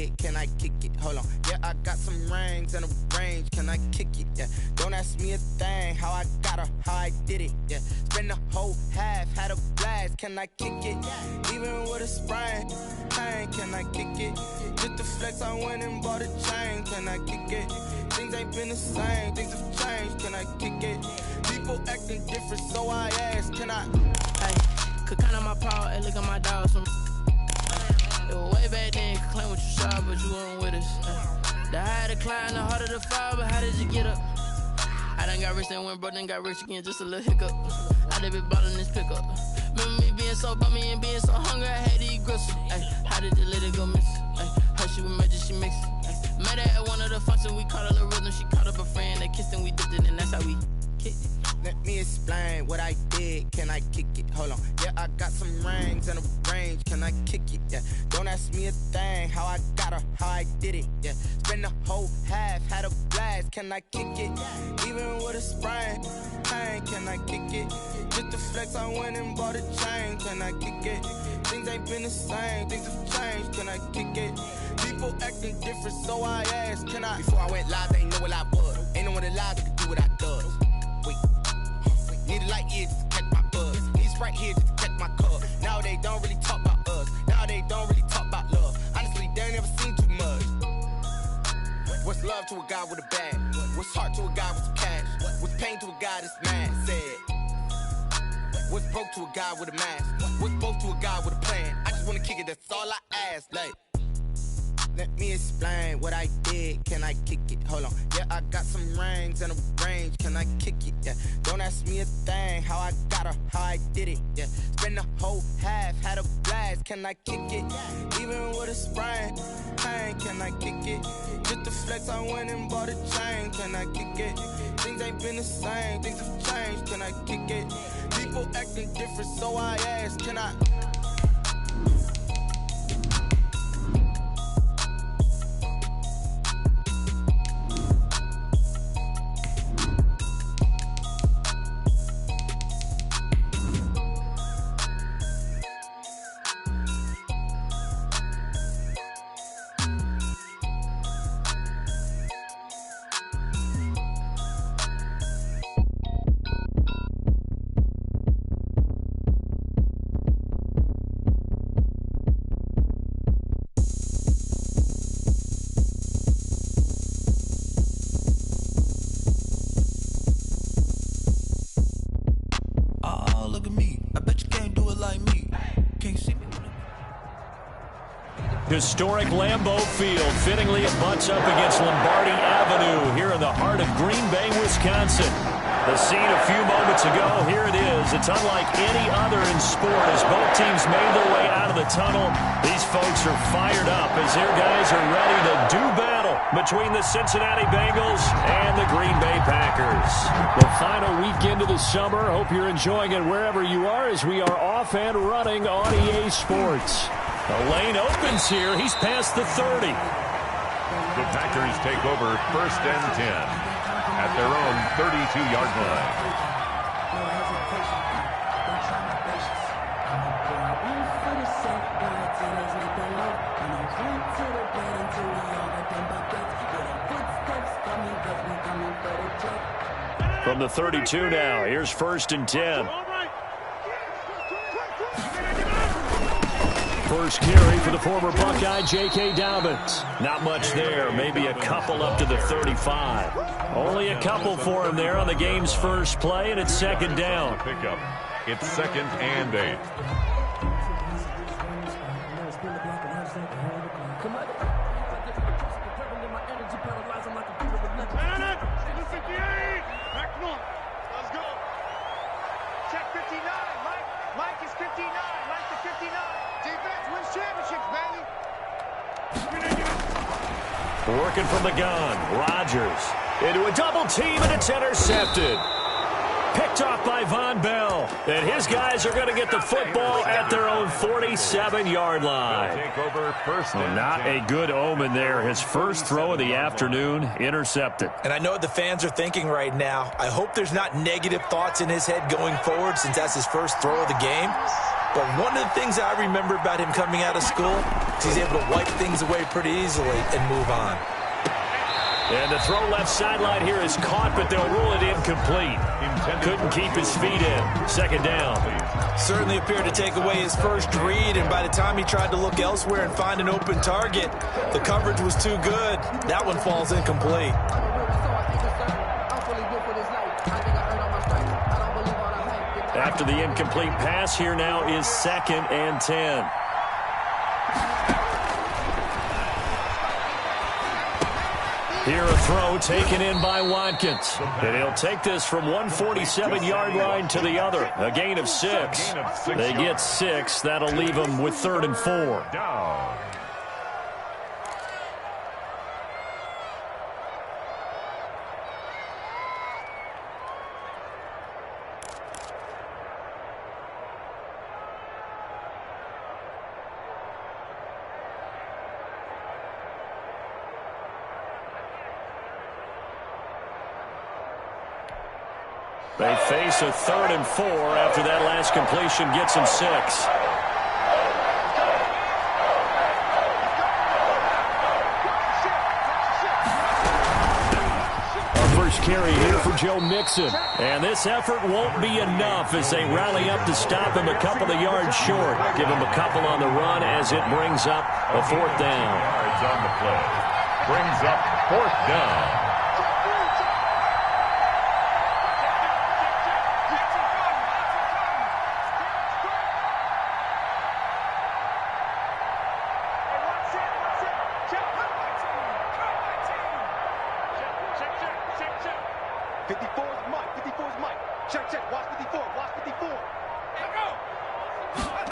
did, can I kick it? Hold on, yeah, I got some rings and a range, can I kick it? Yeah, don't ask me a thing, how I got her, how I did it. Yeah, spend the whole half, had a blast, can I kick it? Even with a sprain, pain, can I kick it? Just to flex, I went and bought a chain, can I kick it? Things ain't been the same, things have changed, can I kick it? People acting different, so I ask, can I? Hey, could count on my power, hey, look at my dogs from. It was way back then, could claim what you saw, but you weren't with us. The higher the climb, the harder the fall, but how did you get up? I done got rich, then went broke, then got rich again, just a little hiccup. I done been ballin' this pickup. Remember me being so bummy and being so hungry, I had to eat gristle. Ay, how did you let it go miss? Ay, her she was magic, she mixed. Met her at one of the functions, we caught a little rhythm, she caught up a friend, they kissed and we dipped it, and that's how we kicked it. Let me explain what I did, can I kick it? Hold on, yeah, I got some rings and a range, can I kick it? Yeah, don't ask me a thing, how I got her, how I did it. Yeah, spend the whole half, had a blast, can I kick it? Even with a sprain, pain, can I kick it? Just to flex, I went and bought a chain, can I kick it? Things ain't been the same, things have changed, can I kick it? People acting different, so I asked, can I? Before I went live, they ain't know what I was. Ain't no one alive that could do what I does. Wait. Need a light here just to catch my buzz. Need Sprite here just to catch my cup. Now they don't really talk about us. Now they don't really talk about love. Honestly, they ain't never seen too much. What's love to a guy with a bag? What's heart to a guy with some cash? What's pain to a guy that's mad? Said. What's broke to a guy with a mask? What's broke to a guy with a plan? I just wanna kick it, that's all I ask. Like, let me explain what I did, can I kick it? Hold on, yeah, I got some rings and a range, can I kick it? Yeah, don't ask me a thing, how I got her, how I did it. Yeah, spend the whole half, had a blast, can I kick it? Even with a sprain, pain, can I kick it? Just to flex, I went and bought a chain, can I kick it? Things ain't been the same, things have changed, can I kick it? People acting different, so I ask, can I? Historic Lambeau Field fittingly it butts up against Lombardi Avenue here in the heart of Green Bay, Wisconsin. The scene a few moments ago, here it is. It's unlike any other in sport as both teams made their way out of the tunnel. These folks are fired up as their guys are ready to do battle between the Cincinnati Bengals and the Green Bay Packers. The final weekend of the summer. Hope you're enjoying it wherever you are as we are off and running on EA Sports. The lane opens here. He's past the 30. The Packers take over 1st and 10 at their own 32-yard line. From the 32 now, here's 1st and 10. First carry for the former Buckeye, J.K. Dobbins. Not much there, maybe a couple up to the 35. Only a couple for him there on the game's first play, and it's 2nd down. Pickup. It's 2nd and 8. Working from the gun, Rodgers into a double team, and it's intercepted. Picked off by Von Bell, and his guys are going to get the football at their own 47-yard line. Take over 1st and not 10. a good omen there. His first throw of the afternoon intercepted. And I know what the fans are thinking right now. I hope there's not negative thoughts in his head going forward since that's his first throw of the game. But one of the things I remember about him coming out of school is he's able to wipe things away pretty easily and move on. And the throw left sideline here is caught, but they'll rule it incomplete. Couldn't keep his feet in. Second down. Certainly appeared to take away his first read, and by the time he tried to look elsewhere and find an open target, the coverage was too good. That one falls incomplete. After the incomplete pass, here now is 2nd and 10. Here a throw taken in by Watkins. And he'll take this from 147-yard line to the other. A gain of 6. They get 6. That'll leave them with 3rd and 4. Down. They face a 3rd and 4 after that last completion gets them 6. Our first carry here for Joe Mixon. And this effort won't be enough as they rally up to stop him a couple of yards short. Give him a couple on the run as it brings up a 4th down. Yards on the play. Brings up 4th down.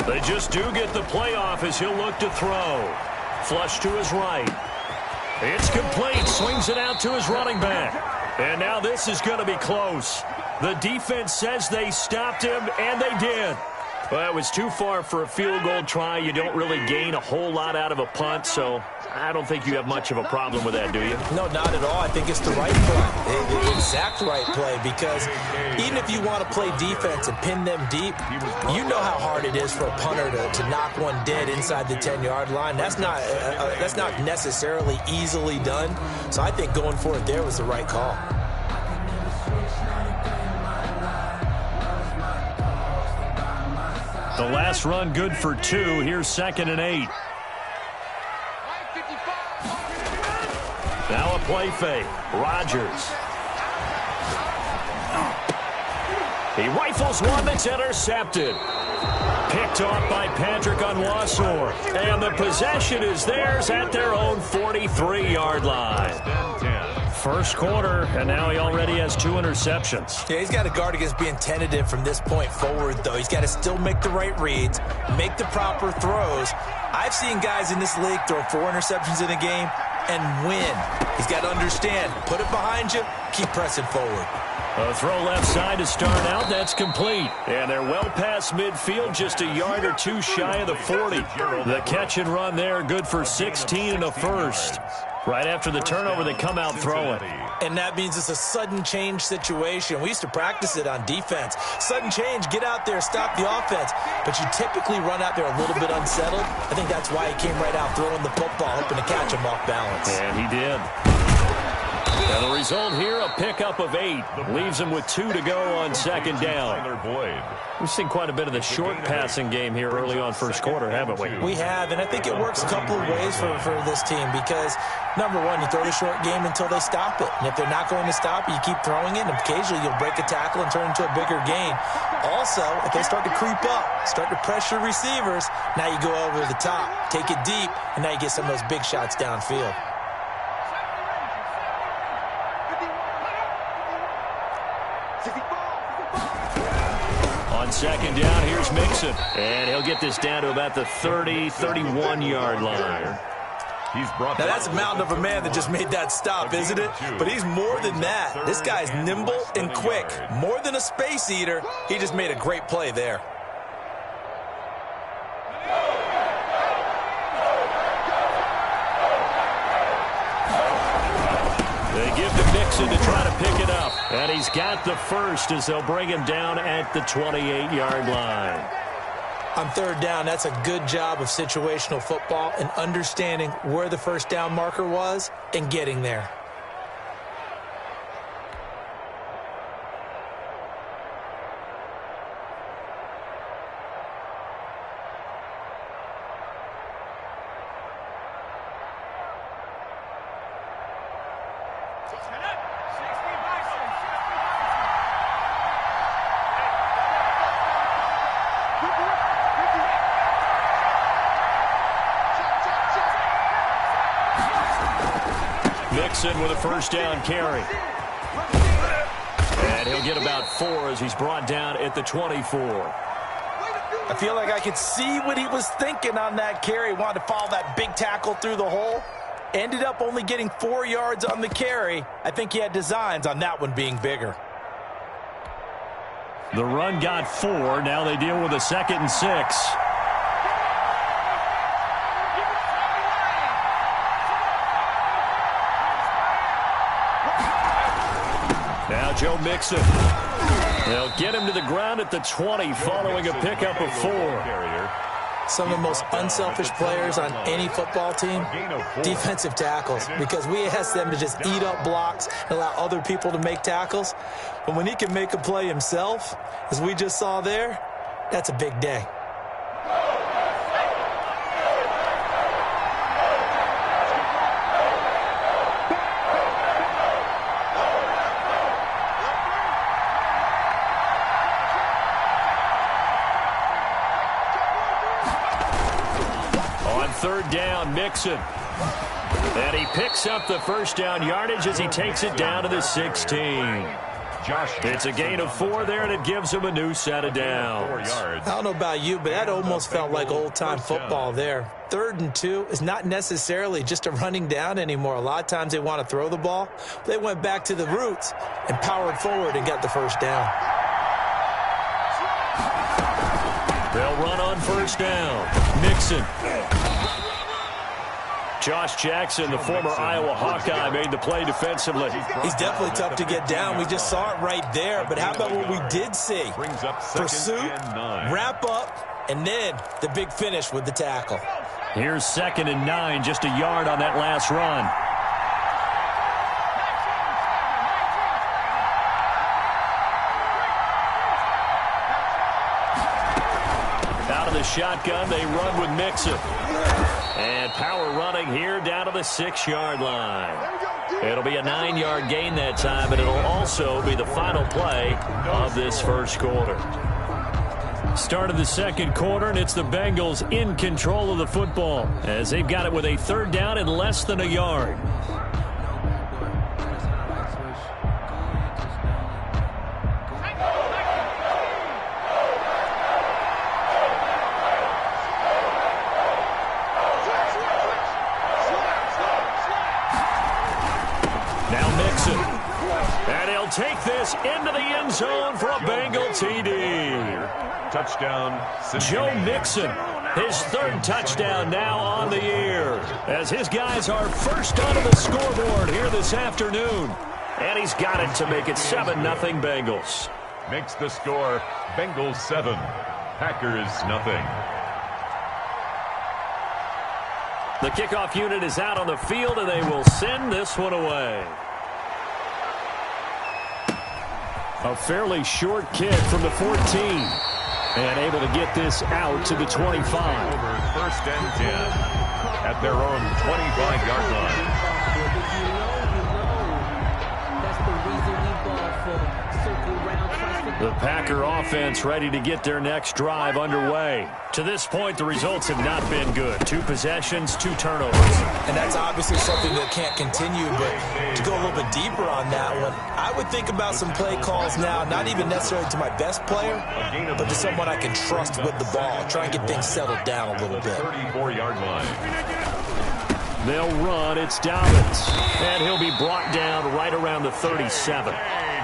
They just do get the playoff as he'll look to throw. Flush to his right. It's complete. Swings it out to his running back. And now this is going to be close. The defense says they stopped him, and they did. Well, it was too far for a field goal try. You don't really gain a whole lot out of a punt, so I don't think you have much of a problem with that, do you? No, not at all. I think it's the right play, the exact right play, because even if you want to play defense and pin them deep, you know how hard it is for a punter to knock one dead inside the 10-yard line. That's not necessarily easily done, so I think going for it there was the right call. The last run good for 2. Here's 2nd and 8. Now a play fake. Rodgers. He rifles one that's intercepted. Picked off by Patrick Onwuasor. And the possession is theirs at their own 43-yard line. First quarter, and now he already has 2 interceptions. Yeah, he's got to guard against being tentative from this point forward, though. He's got to still make the right reads, make the proper throws. I've seen guys in this league throw 4 interceptions in a game and win. He's got to understand, put it behind you, keep pressing forward. A throw left side to start out. That's complete. And they're well past midfield, just a yard or 2 shy of the 40. The catch and run there, good for 16 and a first. Right after the turnover, they come out throwing. And that means it's a sudden change situation. We used to practice it on defense. Sudden change, get out there, stop the offense. But you typically run out there a little bit unsettled. I think that's why he came right out throwing the football, hoping to catch him off balance. And he did. And the result here, a pickup of 8. Leaves him with 2 to go on 2nd down. We've seen quite a bit of the short passing game here early on first quarter, haven't we? We have, and I think it works a couple of ways for this team because, number one, you throw the short game until they stop it. And if they're not going to stop it, you keep throwing it, and occasionally you'll break a tackle and turn into a bigger gain. Also, if they start to creep up, start to pressure receivers, now you go over the top, take it deep, and now you get some of those big shots downfield. On 2nd down, here's Mixon. And he'll get this down to about the 30, 31-yard line. Now, that's a mountain of a man that just made that stop, isn't it? But he's more than that. This guy's nimble and quick. More than a space eater, he just made a great play there. They give to Mixon to try to pick it up. And he's got the first as they'll bring him down at the 28-yard line. On third down, that's a good job of situational football and understanding where the first down marker was and getting there. Mixon with a first down carry. And he'll get about 4 as he's brought down at the 24. I feel like I could see what he was thinking on that carry. Wanted to follow that big tackle through the hole. Ended up only getting 4 yards on the carry. I think he had designs on that one being bigger. The run got 4. Now they deal with a 2nd and 6. Now Joe Mixon. They'll get him to the ground at the 20 following a pickup of 4. Some of the most unselfish players on any football team, defensive tackles, because we ask them to just eat up blocks and allow other people to make tackles. But when he can make a play himself, as we just saw there, that's a big day. Third down, Mixon. And he picks up the first down yardage as he takes it down to the 16. It's a gain of 4 there, and it gives him a new set of downs. I don't know about you, but that almost felt like old-time football there. 3rd and 2 is not necessarily just a running down anymore. A lot of times they want to throw the ball. They went back to the roots and powered forward and got the first down. They'll run on first down. Mixon. Josh Jackson, the former Iowa Hawkeye, made the play defensively. He's definitely tough to get down. We just saw it right there. But how about what we did see? Pursuit, wrap up, and then the big finish with the tackle. Here's 2nd and 9, just a yard on that last run. Out of the shotgun, they run with Mixon. And power running here down to the 6-yard line. It'll be a 9-yard gain that time, and it'll also be the final play of this first quarter. Start of the second quarter, and it's the Bengals in control of the football as they've got it with a 3rd down and less than a yard. Take this into the end zone for a Bengal TD. Touchdown, Joe Mixon, his 3rd touchdown now on the year, as his guys are first onto the scoreboard here this afternoon. And he's got it to make it 7-0 Bengals. Makes the score Bengals 7, Packers nothing. The kickoff unit is out on the field, and they will send this one away. A fairly short kick from the 14. And able to get this out to the 25. Over 1st and 10 at their own 25-yard line. The Packer offense ready to get their next drive underway. To this point, the results have not been good. 2 possessions, 2 turnovers. And that's obviously something that can't continue, but to go a little bit deeper on that one, I would think about some play calls now, not even necessarily to my best player, but to someone I can trust with the ball. Try and get things settled down a little bit. 34-yard line. They'll run. It's Dobbins. And he'll be brought down right around the 37.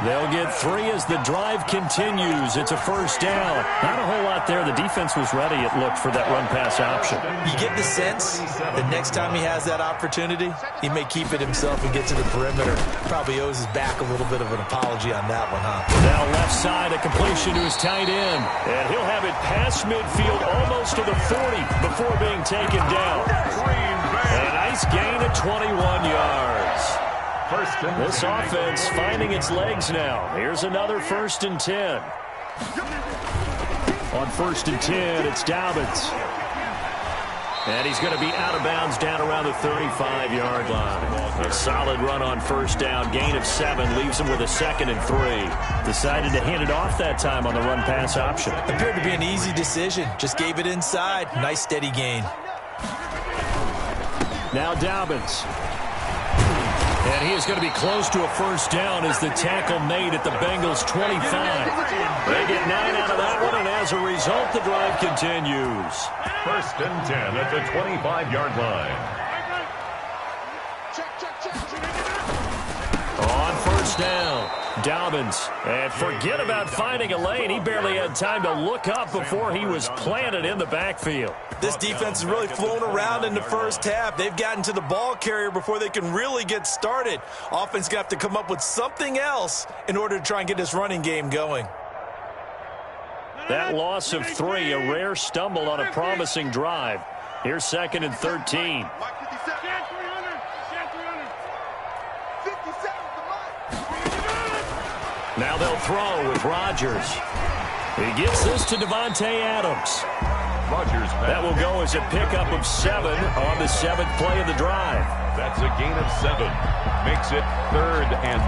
They'll get 3 as the drive continues. It's a first down. Not a whole lot there. The defense was ready, it looked, for that run-pass option. You get the sense that next time he has that opportunity, he may keep it himself and get to the perimeter. Probably owes his back a little bit of an apology on that one, huh? Now left side, a completion to his tight end. And he'll have it past midfield almost to the 40 before being taken down. A nice gain of 21 yards. This offense finding its legs now. Here's another 1st and 10. On 1st and 10, it's Dobbins. And he's going to be out of bounds down around the 35-yard line. A solid run on 1st down. Gain of 7 leaves him with a 2nd and 3. Decided to hand it off that time on the run-pass option. Appeared to be an easy decision. Just gave it inside. Nice steady gain. Now Dobbins. And he is going to be close to a 1st down as the tackle made at the Bengals' 25. They get 9 out of that one, and as a result, the drive continues. 1st and 10 at the 25-yard line. On 1st down, Dobbins. And forget about finding a lane. He barely had time to look up before he was planted in the backfield. This defense has really flown around in the first half. They've gotten to the ball carrier before they can really get started. Offense got to come up with something else in order to try and get this running game going. That loss of 3, a rare stumble on a promising drive. Here's 2nd and 13. Now they'll throw with Rodgers. He gets this to Devontae Adams. Rodgers. That will go as a pickup of 7 on the 7th play of the drive. That's a gain of 7. Makes it 3rd and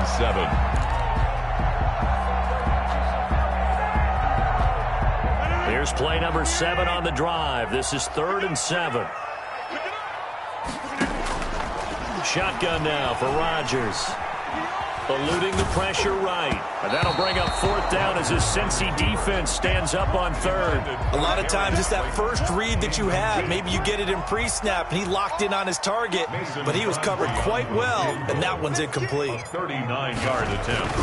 7. Here's play number 7 on the drive. This is 3rd and 7. Shotgun now for Rodgers. Eluding the pressure right. And that'll bring up 4th down as his Cincy defense stands up on 3rd. A lot of times it's that first read that you have. Maybe you get it in pre-snap, and he locked in on his target, but he was covered quite well, and that one's incomplete. 39-yard attempt.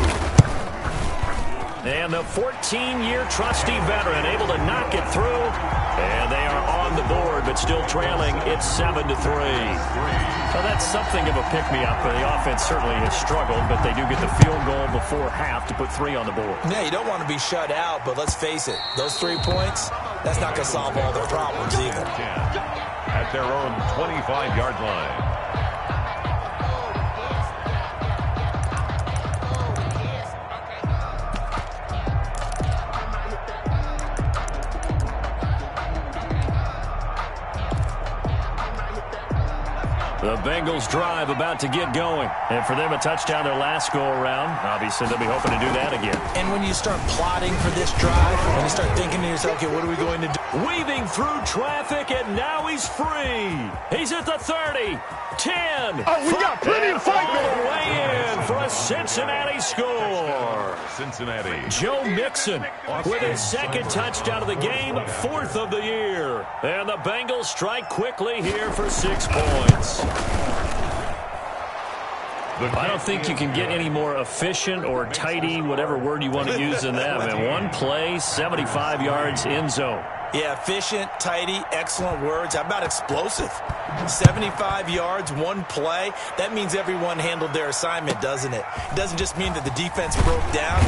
And the 14-year trusty veteran able to knock it through. And they are on the board, but still trailing. It's 7-3. So that's something of a pick-me-up. The offense certainly has struggled, but they do get the field goal before half to put 3 on the board. Yeah, you don't want to be shut out, but let's face it. Those 3 points, that's not going to solve all their problems either. At their own 25-yard line. The Bengals drive about to get going. And for them, a touchdown their last go-around. Obviously, they'll be hoping to do that again. And when you start plotting for this drive, when you start thinking to yourself, okay, what are we going to do? Weaving through traffic, and now he's free. He's at the 30, 10. Oh, we got plenty of fight all the way in for a Cincinnati score. Cincinnati. Joe Mixon with his 2nd touchdown of the game, 4th of the year. And the Bengals strike quickly here for 6 points. I don't think you can get any more efficient or tidy, whatever word you want to use in that. Man, 1 play, 75 yards, end zone. Yeah, efficient, tidy, excellent words. How about explosive? 75 yards, 1 play. That means everyone handled their assignment, doesn't it? It doesn't just mean that the defense broke down.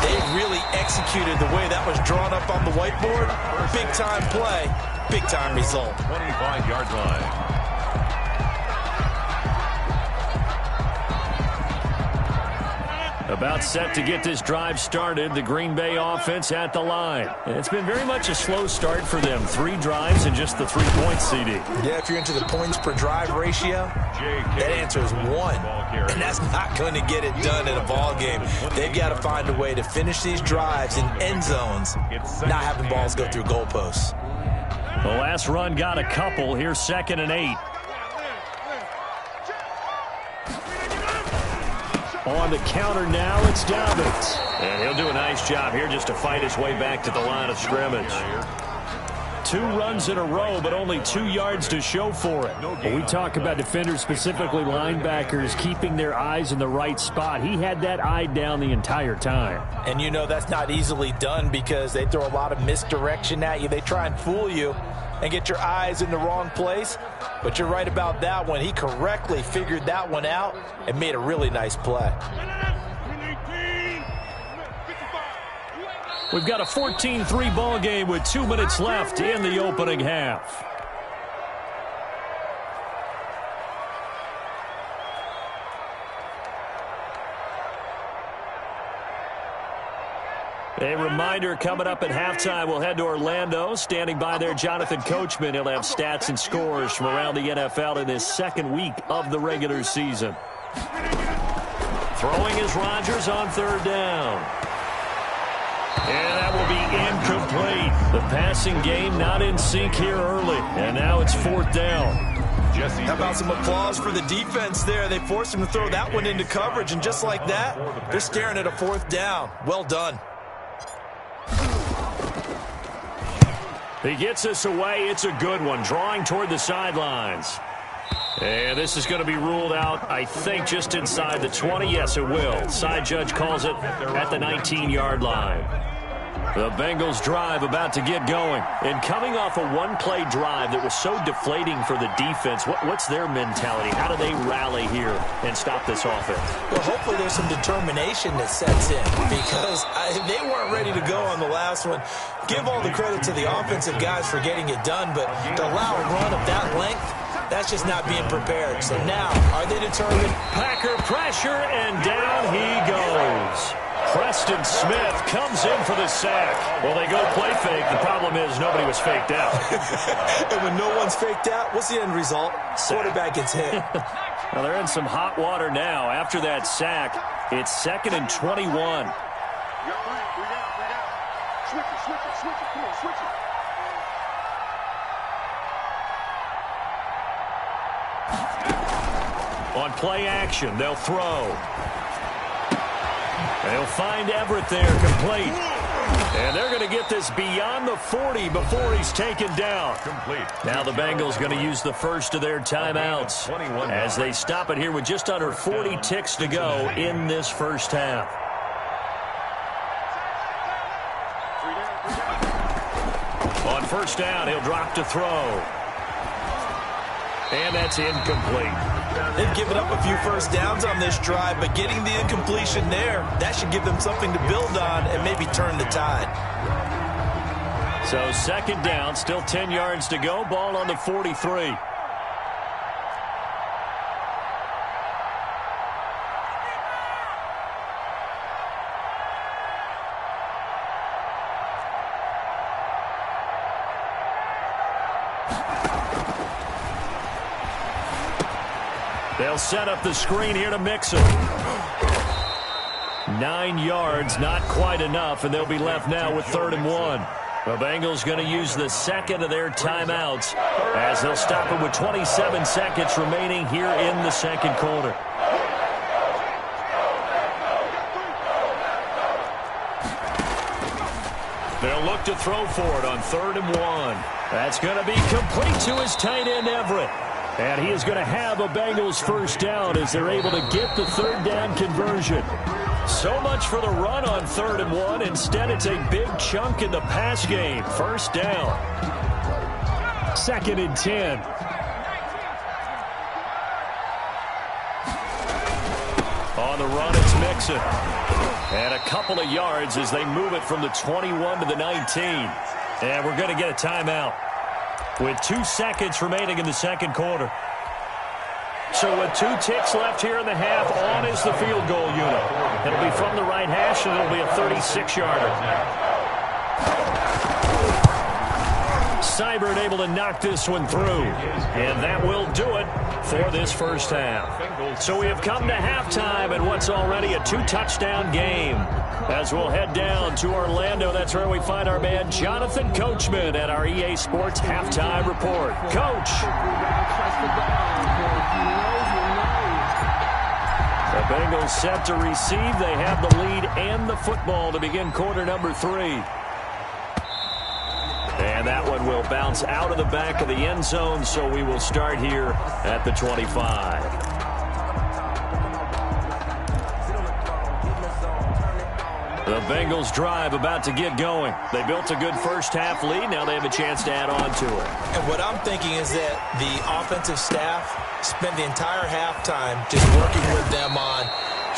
They really executed the way that was drawn up on the whiteboard. Big-time play, big-time result. 25-yard line. About set to get this drive started, the Green Bay offense at the line. It's been very much a slow start for them. 3 drives and just the 3 points, CD. Yeah, if you're into the points per drive ratio, that answer is 1. And that's not going to get it done in a ball game. They've got to find a way to finish these drives in end zones, not having balls go through goalposts. The last run got a couple. Here's 2nd and 8. On the counter now, it's Dobbins. And he'll do a nice job here just to fight his way back to the line of scrimmage. 2 runs in a row, but only 2 yards to show for it. When we talk about defenders, specifically linebackers, keeping their eyes in the right spot, he had that eye down the entire time. And you know that's not easily done because they throw a lot of misdirection at you. They try and fool you and get your eyes in the wrong place. But you're right about that one. He correctly figured that one out and made a really nice play. We've got a 14-3 ball game with 2 minutes left in the opening half. A reminder, coming up at halftime, we'll head to Orlando. Standing by there, Jonathan Coachman. He'll have stats and scores from around the NFL in his second week of the regular season. Throwing is Rodgers on 3rd down. And that will be incomplete. The passing game not in sync here early. And now it's 4th down. How about some applause for the defense there? They forced him to throw that one into coverage, and just like that, they're staring at a 4th down. Well done. He gets us away. It's a good one. Drawing toward the sidelines. And this is going to be ruled out, I think, just inside the 20. Yes, it will. Side judge calls it at the 19-yard line. The Bengals drive about to get going. And coming off a one-play drive that was so deflating for the defense, what's their mentality? How do they rally here and stop this offense? Well, hopefully there's some determination that sets in because they weren't ready to go on the last one. Give all the credit to the offensive guys for getting it done, but to allow a run of that length, that's just not being prepared. So now, are they determined? Packer pressure, and down he goes. Preston Smith comes in for the sack. Well, they go play fake. The problem is nobody was faked out. And when no one's faked out, what's the end result? Quarterback gets hit. Well, they're in some hot water now. After that sack, it's 2nd and 21. Switch it. Come on, switch it. On play action, they'll throw. They'll find Everett there, complete. And they're going to get this beyond the 40 before he's taken down. Complete. Now the Bengals going to use the first of their timeouts as they stop it here with just under 40 ticks to go in this first half. On 1st down, he'll drop to throw. And that's incomplete. They've given up a few first downs on this drive, but getting the incompletion there, that should give them something to build on and maybe turn the tide. So 2nd down, still 10 yards to go. Ball on the 43. They'll set up the screen here to mix it. 9 yards, not quite enough, and they'll be left now with 3rd and 1. The Bengals going to use the second of their timeouts as they'll stop it with 27 seconds remaining here in the second quarter. They'll look to throw for it on 3rd and 1. That's going to be complete to his tight end, Everett. And he is going to have a Bengals first down as they're able to get the 3rd down conversion. So much for the run on 3rd and 1. Instead, it's a big chunk in the pass game. First down. 2nd and 10. On the run, it's Mixon. And a couple of yards as they move it from the 21 to the 19. And we're going to get a timeout with 2 seconds remaining in the second quarter. So with 2 ticks left here in the half, on is the field goal unit. It'll be from the right hash, and it'll be a 36-yarder. Seibert able to knock this one through. And that will do it for this first half. So we have come to halftime in what's already a 2-touchdown game. As we'll head down to Orlando, that's where we find our man Jonathan Coachman at our EA Sports Halftime Report. Coach. The Bengals set to receive. They have the lead and the football to begin quarter number 3. And And that one will bounce out of the back of the end zone, so we will start here at the 25. The Bengals drive about to get going. They built a good first-half lead. Now they have a chance to add on to it. And what I'm thinking is that the offensive staff spent the entire halftime just working with them on,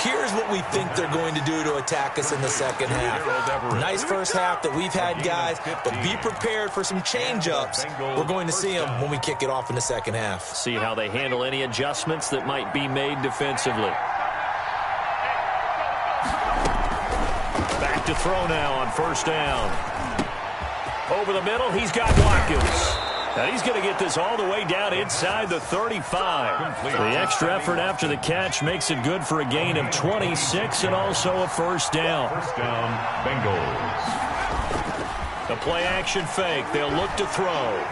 here's what we think they're going to do to attack us in the second half. Nice first half that we've had, guys, but be prepared for some change-ups. We're going to see them when we kick it off in the second half. See how they handle any adjustments that might be made defensively. To throw now on first down. Over the middle, he's got Watkins. Now he's going to get this all the way down inside the 35. The extra effort after the catch makes it good for a gain of 26 and also a first down. First down, Bengals. The play action fake. They'll look to throw.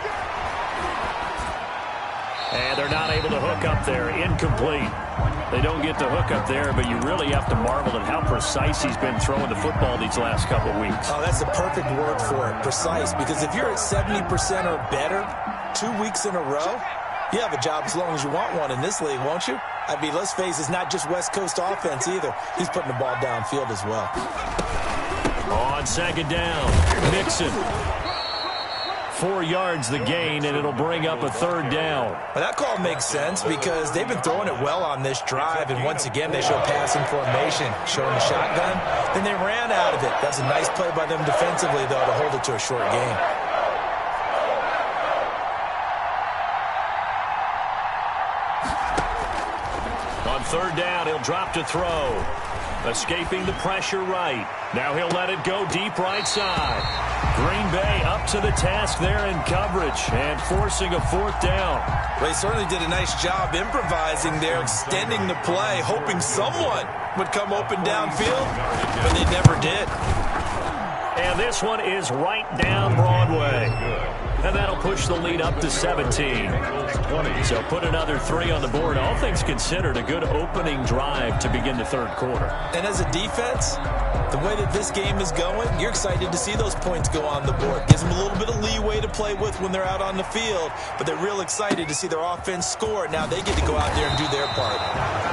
And they're not able to hook up there. Incomplete. They don't get the hook up there, but you really have to marvel at how precise he's been throwing the football these last couple of weeks. Oh, that's the perfect word for it, precise, because if you're at 70% or better 2 weeks in a row, you have a job as long as you want one in this league, won't you? I mean, let's face it, it's not just West Coast offense either. He's putting the ball downfield as well. On second down, Mixon. 4 yards the gain, and it'll bring up a third down. Well, that call makes sense because they've been throwing it well on this drive, and once again they show passing formation, showing the shotgun. Then they ran out of it. That's a nice play by them defensively, though, to hold it to a short gain. On third down, he'll drop to throw. Escaping the pressure right. Now he'll let it go deep right side. Green Bay up to the task there in coverage and forcing a fourth down. They certainly did a nice job improvising there, extending the play, hoping someone would come open downfield, but they never did. And this one is right down Broadway. And that'll push the lead up to 17. So put another 3 on the board. All things considered, a good opening drive to begin the third quarter. And as a defense, the way that this game is going, you're excited to see those points go on the board. Gives them a little bit of leeway to play with when they're out on the field, but they're real excited to see their offense score. Now they get to go out there and do their part.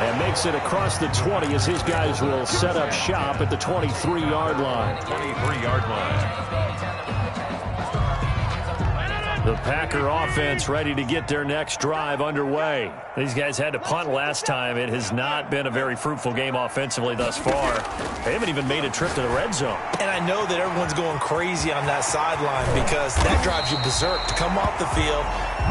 And makes it across the 20 as his guys will set up shop at the 23-yard line. 23-yard line. The Packer offense ready to get their next drive underway. These guys had to punt last time. It has not been a very fruitful game offensively thus far. They haven't even made a trip to the red zone. And I know that everyone's going crazy on that sideline because that drives you berserk to come off the field,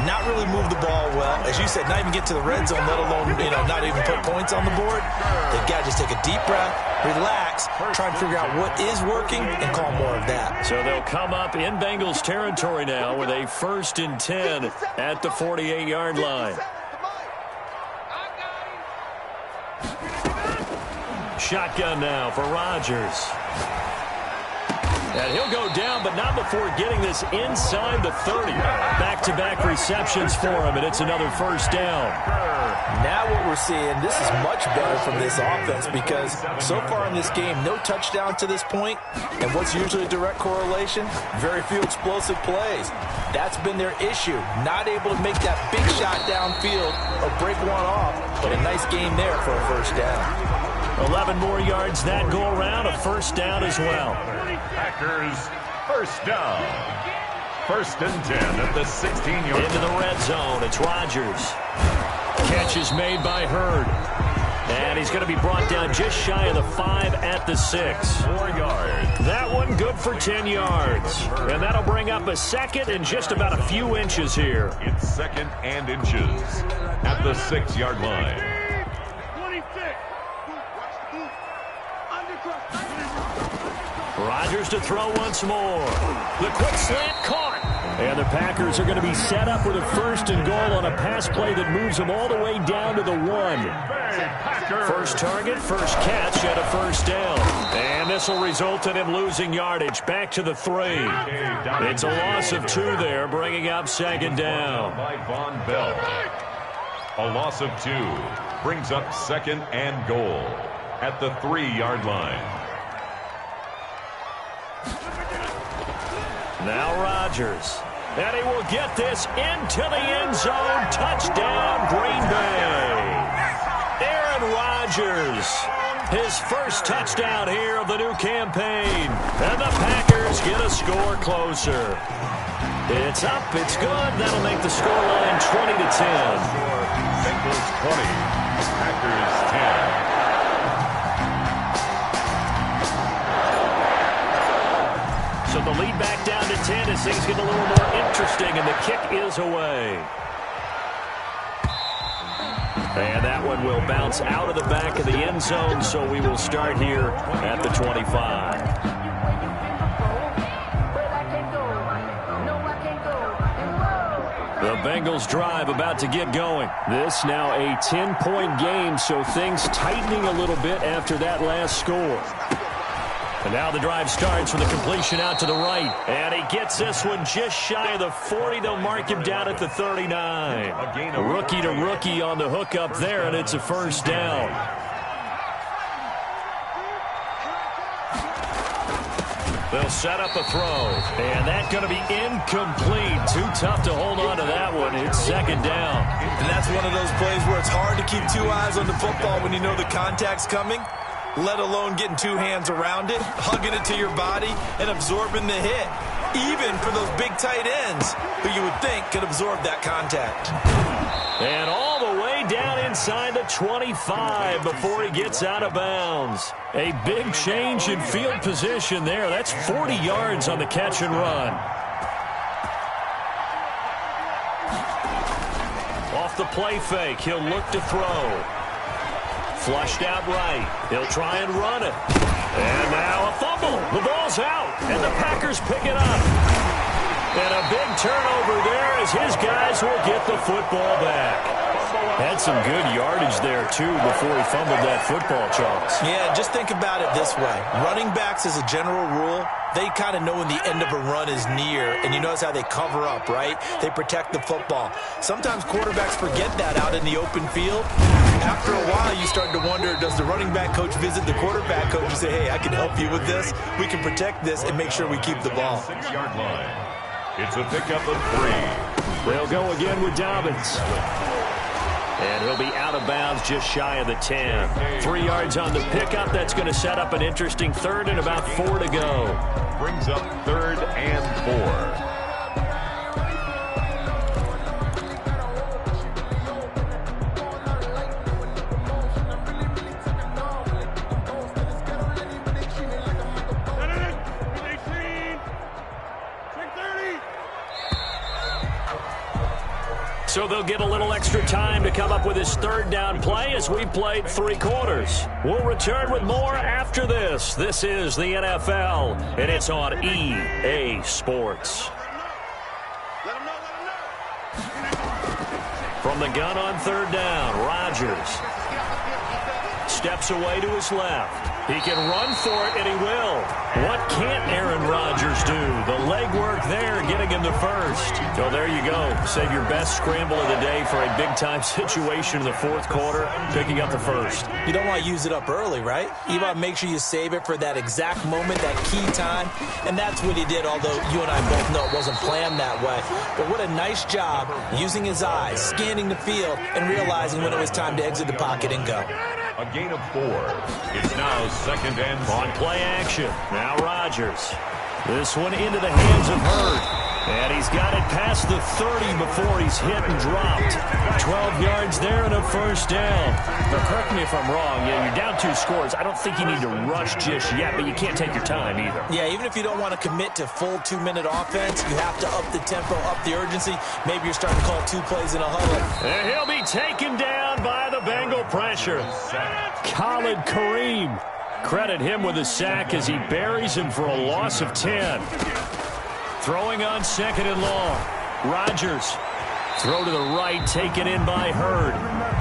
not really move the ball well. As you said, not even get to the red zone, let alone, not even put points on the board. They've got to just take a deep breath, relax, try and figure out what is working, and call more of that. So they'll come up in Bengals territory now with a 1st and 10 at the 48-yard line. Shotgun now for Rodgers. And he'll go down, but not before getting this inside the 30. Back-to-back receptions for him, and it's another first down. Now what we're seeing, this is much better from this offense because so far in this game, no touchdown to this point, and what's usually a direct correlation? Very few explosive plays. That's been their issue, not able to make that big shot downfield or break one off, but a nice game there for a first down. 11 more yards that go around, a first down as well. Packers, first down. 1st and 10 at the 16-yard. Into the red zone, it's Rodgers. Catch is made by Hurd. And he's going to be brought down just shy of the 5 at the 6. 4 yards. That one good for 10 yards. And that'll bring up a second and just about a few inches here. It's 2nd and inches at the 6-yard line. Rodgers to throw once more. The quick slant caught. And the Packers are going to be set up with a 1st and goal on a pass play that moves them all the way down to the 1. First target, first catch, and a first down. And this will result in him losing yardage. Back to the 3. It's a loss of 2 there, bringing up 2nd down. By Von Bell. A loss of 2 brings up 2nd and goal at the 3-yard line. Now Rodgers. And he will get this into the end zone. Touchdown, Green Bay. Aaron Rodgers, his first touchdown here of the new campaign. And the Packers get a score closer. It's up, it's good. That'll make the scoreline 20-10. Bengals 20, Packers 10. So the lead back down to 10 as things get a little more interesting, and the kick is away. And that one will bounce out of the back of the end zone, so we will start here at the 25. The Bengals drive about to get going. This now a 10-point game, so things tightening a little bit after that last score. And now the drive starts with a completion out to the right. And he gets this one just shy of the 40. They'll mark him down at the 39. Rookie to rookie on the hookup there, and it's a first down. They'll set up a throw. And that's going to be incomplete. Too tough to hold on to that one. It's second down. And that's one of those plays where it's hard to keep two eyes on the football when you know the contact's coming, let alone getting two hands around it, hugging it to your body, and absorbing the hit, even for those big tight ends who you would think could absorb that contact. And all the way down inside the 25 before he gets out of bounds. A big change in field position there. That's 40 yards on the catch and run. Off the play fake, he'll look to throw. Flushed out right. He'll try and run it. And now a fumble. The ball's out. And the Packers pick it up. And a big turnover there as his guys will get the football back. Had some good yardage there, too, before he fumbled that football, Charles. Yeah, just think about it this way. Running backs, as a general rule, they kind of know when the end of a run is near, and you notice how they cover up, right? They protect the football. Sometimes quarterbacks forget that out in the open field. After a while, you start to wonder, does the running back coach visit the quarterback coach and say, hey, I can help you with this. We can protect this and make sure we keep the ball. 6-yard line. It's a pickup of 3. They'll go again with Dobbins. And he'll be out of bounds just shy of the 10. 3 yards on the pickup. That's going to set up an interesting third and about 4 to go. Brings up 3rd and 4. So they'll get a little extra time to come up with his third down play as we played 3 quarters. We'll return with more after this. This is the NFL, and it's on EA Sports. From the gun on 3rd down, Rodgers steps away to his left. He can run for it, and he will. What can't Aaron Rodgers do? The legwork there getting him the first. So there you go. Save your best scramble of the day for a big-time situation in the 4th quarter, picking up the first. You don't want to use it up early, right? You want to make sure you save it for that exact moment, that key time. And that's what he did, although you and I both know it wasn't planned that way. But what a nice job using his eyes, scanning the field, and realizing when it was time to exit the pocket and go. A gain of 4. It's now 2nd and 6. On play action. Now Rodgers. This one into the hands of Hurd. And he's got it past the 30 before he's hit and dropped. 12 yards there and a first down. But correct me if I'm wrong. Yeah, you're down 2 scores. I don't think you need to rush just yet, but you can't take your time either. Yeah, even if you don't want to commit to full 2-minute offense, you have to up the tempo, up the urgency. Maybe you're starting to call 2 plays in a huddle. And he'll be taken down by the Bengal pressure. Khalid Kareem. Credit him with a sack as he buries him for a loss of 10. Throwing on 2nd and long. Rodgers. Throw to the right, taken in by Hurd.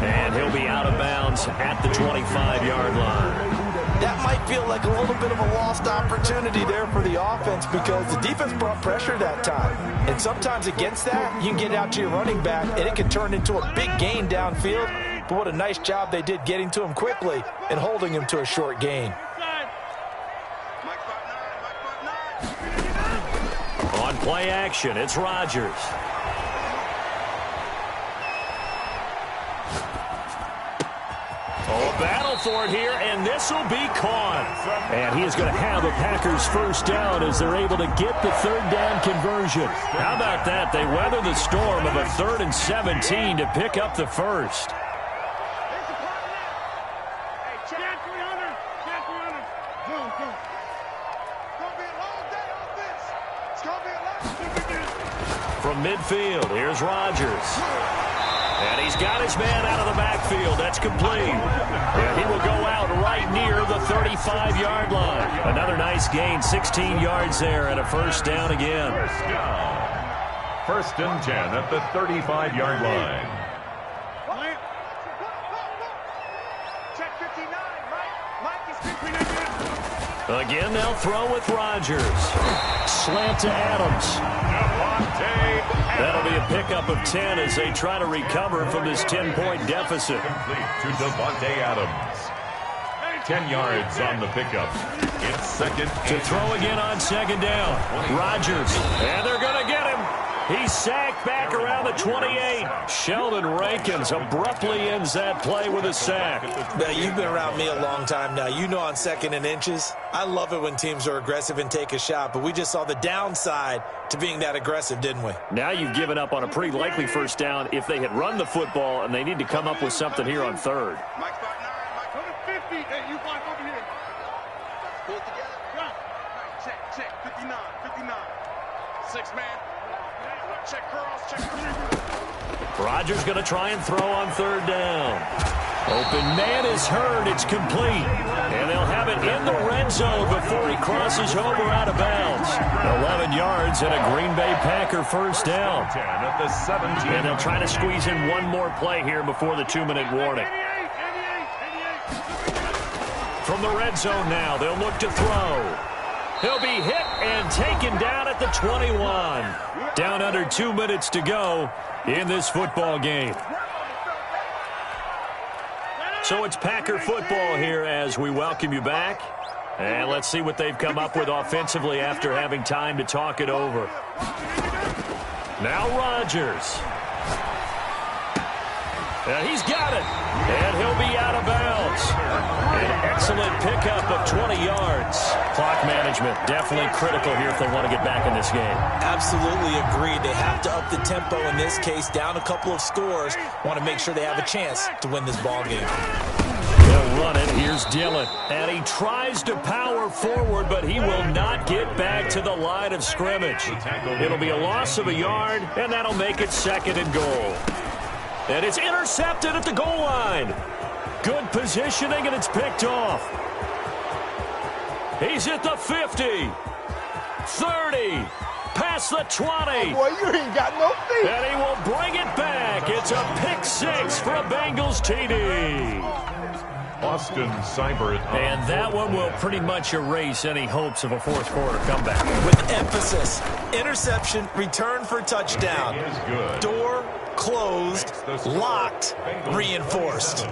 And he'll be out of bounds at the 25-yard line. That might feel like a little bit of a lost opportunity there for the offense because the defense brought pressure that time. And sometimes against that, you can get out to your running back, and it can turn into a big gain downfield. But what a nice job they did getting to him quickly and holding him to a short gain. On Play action. It's Rodgers. Oh, a battle for it here, and this will be caught. And he is going to have a Packers first down as they're able to get the third down conversion. How about that? They weather the storm of a 3rd and 17 to pick up the first. From midfield, here's Rodgers. And he's got his man out of the backfield. That's complete. And he will go out right near the 35-yard line. Another nice gain, 16 yards there, and a first down again. First and 10 at the 35-yard line. Again, they'll throw with Rodgers. Slant to Adams. That'll be a pickup of 10 as they try to recover from this 10-point deficit. Complete to Devontae Adams. 10 yards on the pickup. It's second. To throw again on second down. Rodgers. And they're going to get him. He's sacked back around the 28. Sheldon Rankins abruptly ends that play with a sack. Now, you've been around me a long time now. You know on 2nd and inches, I love it when teams are aggressive and take a shot, but we just saw the downside to being that aggressive, didn't we? Now you've given up on a pretty likely first down if they had run the football, and they need to come up with something here on 3rd. Mike, start 9. Mike, go to 50. Hey, you block over here. Pull it together. Check. 59. 6 man. Check curls. Check curls. Rodgers going to try and throw on 3rd down. Open man is heard. It's complete. And they'll have it in the red zone before he crosses over out of bounds. 11 yards and a Green Bay Packer first down. 10 at the 17. And they'll try to squeeze in one more play here before the 2-minute warning. From the red zone now, they'll look to throw. He'll be hit and taken down at the 21. Down under 2 minutes to go in this football game. So it's Packer football here as we welcome you back. And let's see what they've come up with offensively after having time to talk it over. Now Rodgers. And he's got it. And he'll be out of bounds. An excellent pickup of 20 yards. Clock management definitely critical here if they want to get back in this game. Absolutely agreed. They have to up the tempo in this case, down a couple of scores. Want to make sure they have a chance to win this ball game. They'll run it. Here's Dillon. And he tries to power forward, but he will not get back to the line of scrimmage. It'll be a loss of a yard, and that'll make it 2nd and goal. And it's intercepted at the goal line. Good positioning, and it's picked off. He's at the 50, 30, past the 20. Oh boy, you ain't got no feet. And he will bring it back. It's a pick 6 for a Bengals TD. Austin Seibert. And that one will pretty much erase any hopes of a fourth-quarter comeback. With emphasis, interception, return for touchdown. Good. Door closed, locked, reinforced.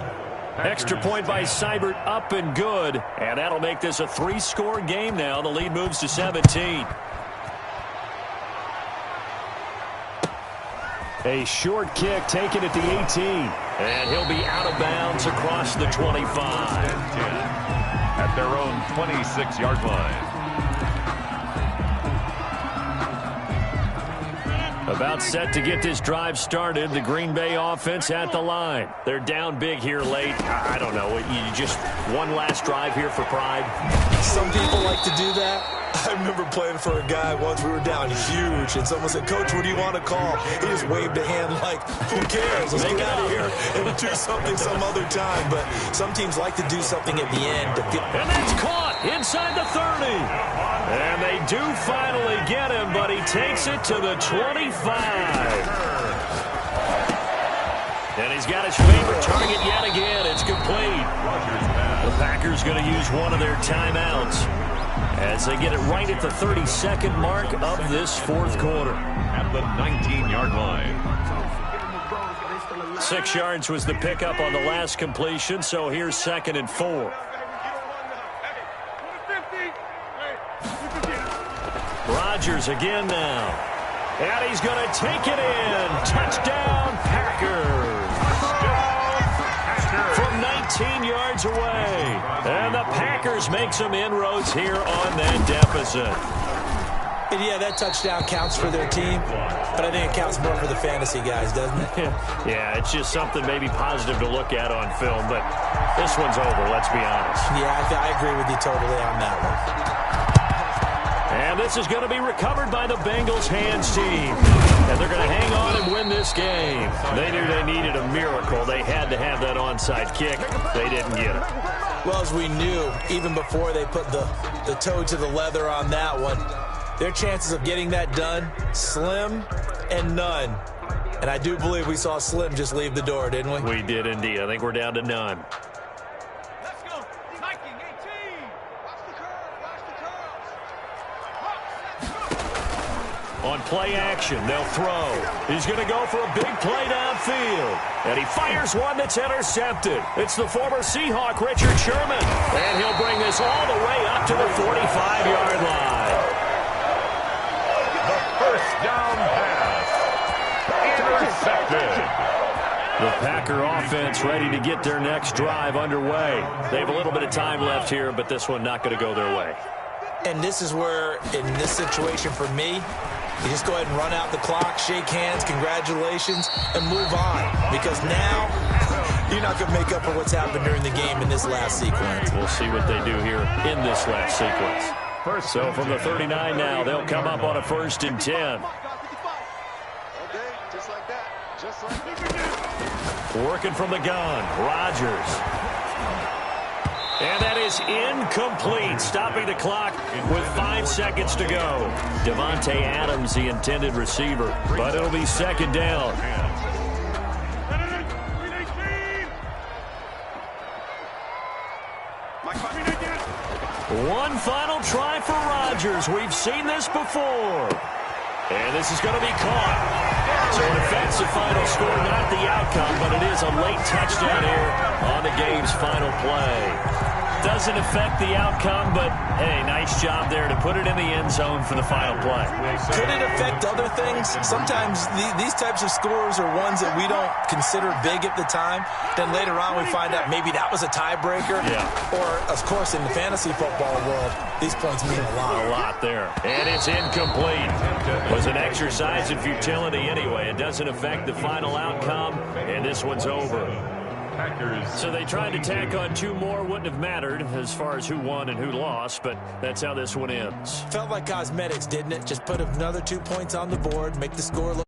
Extra point by Seibert, up and good. And that'll make this a 3-score game now. The lead moves to 17. A short kick taken at the 18. And he'll be out of bounds across the 25. At their own 26-yard line. About set to get this drive started. The Green Bay offense at the line. They're down big here late. I don't know. You just one last drive here for pride. Some people like to do that. I remember playing for a guy once. We were down huge, and someone said, "Coach, what do you want to call?" He just waved a hand like, "Who cares? Let's get out of here and do something some other time." But some teams like to do something at the end. And that's caught inside the 30. And they do finally get him, but he takes it to the 25. And he's got his favorite target yet again. It's complete. The Packers going to use one of their timeouts as they get it right at the 32nd mark of this fourth quarter. At the 19-yard line. 6 yards was the pickup on the last completion, so here's 2nd and 4. Rodgers again now. And he's going to take it in. Touchdown, Packers. From 19 yards away. And the Packers make some inroads here on that deficit. And yeah, that touchdown counts for their team, but I think it counts more for the fantasy guys, doesn't it? Yeah, it's just something maybe positive to look at on film, but this one's over, let's be honest. Yeah, I agree with you totally on that one. And this is going to be recovered by the Bengals hands team. And they're going to hang on and win this game. They knew they needed a miracle. They had to have that onside kick. They didn't get it. Well, as we knew, even before they put the toe to the leather on that one, their chances of getting that done, slim and none. And I do believe we saw Slim just leave the door, didn't we? We did indeed. I think we're down to none. Let's go. Hiking 18. Watch the curve. Watch the curves. On play action, they'll throw. He's going to go for a big play downfield. And he fires one that's intercepted. It's the former Seahawk, Richard Sherman. And he'll bring this all the way up to the 45-yard line. First down pass. Intercepted. The Packer offense ready to get their next drive underway. They have a little bit of time left here, but this one not going to go their way. And this is where, in this situation for me, you just go ahead and run out the clock, shake hands, congratulations, and move on. Because now, you're not going to make up for what's happened during the game in this last sequence. We'll see what they do here in this last sequence. So from the 39 now, they'll come up on a 1st and 10. Okay, just like that. Just like that. Working from the gun, Rodgers. And that is incomplete, stopping the clock with 5 seconds to go. Devontae Adams, the intended receiver, but it'll be 2nd down. One final try for Rodgers. We've seen this before. And this is going to be caught. So in effect, the final score, not the outcome, but it is a late touchdown here on the game's final play. Doesn't affect the outcome, but, hey, nice job there to put it in the end zone for the final play. Could it affect other things? Sometimes these types of scores are ones that we don't consider big at the time. Then later on we find out maybe that was a tiebreaker. Yeah. Or, of course, in the fantasy football world, these points mean a lot. A lot there. And it's incomplete. It was an exercise in futility anyway. It doesn't affect the final outcome, and this one's over. So they tried to tack on 2 more. Wouldn't have mattered as far as who won and who lost, but that's how this one ends. Felt like cosmetics, didn't it? Just put another 2 points on the board, make the score look